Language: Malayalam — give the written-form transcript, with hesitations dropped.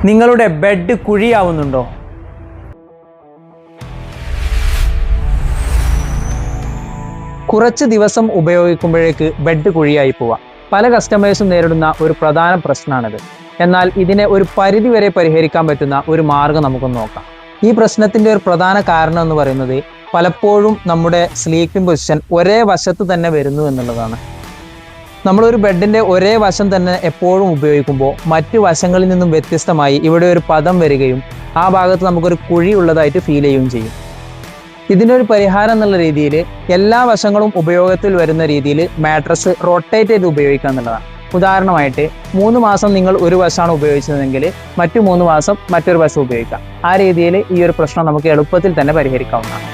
നിങ്ങളുടെ ബെഡ് കുഴിയാവുന്നുണ്ടോ? കുറച്ച് ദിവസം ഉപയോഗിക്കുമ്പോഴേക്ക് ബെഡ് കുഴിയായി പോവാം. പല കസ്റ്റമേഴ്സും നേരിടുന്ന ഒരു പ്രധാന പ്രശ്നമാണിത്. എന്നാൽ ഇതിനെ ഒരു പരിധി വരെ പരിഹരിക്കാൻ പറ്റുന്ന ഒരു മാർഗം നമുക്കൊന്ന് നോക്കാം. ഈ പ്രശ്നത്തിന്റെ ഒരു പ്രധാന കാരണം എന്ന് പറയുന്നത് പലപ്പോഴും നമ്മുടെ സ്ലീപ്പിംഗ് പൊസിഷൻ ഒരേ വശത്ത് തന്നെ വരുന്നു എന്നുള്ളതാണ്. നമ്മളൊരു ബെഡിൻ്റെ ഒരേ വശം തന്നെ എപ്പോഴും ഉപയോഗിക്കുമ്പോൾ മറ്റു വശങ്ങളിൽ നിന്നും വ്യത്യസ്തമായി ഇവിടെ ഒരു പദം വരികയും ആ ഭാഗത്ത് നമുക്കൊരു കുഴി ഉള്ളതായിട്ട് ഫീൽ ചെയ്യുകയും ചെയ്യും. ഇതിനൊരു പരിഹാരം എന്നുള്ള രീതിയിൽ എല്ലാ വശങ്ങളും ഉപയോഗത്തിൽ വരുന്ന രീതിയിൽ മാട്രസ് റൊട്ടേറ്റ് ചെയ്ത് ഉപയോഗിക്കുക എന്നുള്ളതാണ്. ഉദാഹരണമായിട്ട് 3 മാസം നിങ്ങൾ ഒരു വശമാണ് ഉപയോഗിച്ചതെങ്കിൽ മറ്റു 3 മാസം മറ്റൊരു വശം ഉപയോഗിക്കാം. ആ രീതിയിൽ ഈ ഒരു പ്രശ്നം നമുക്ക് എളുപ്പത്തിൽ തന്നെ പരിഹരിക്കാവുന്നതാണ്.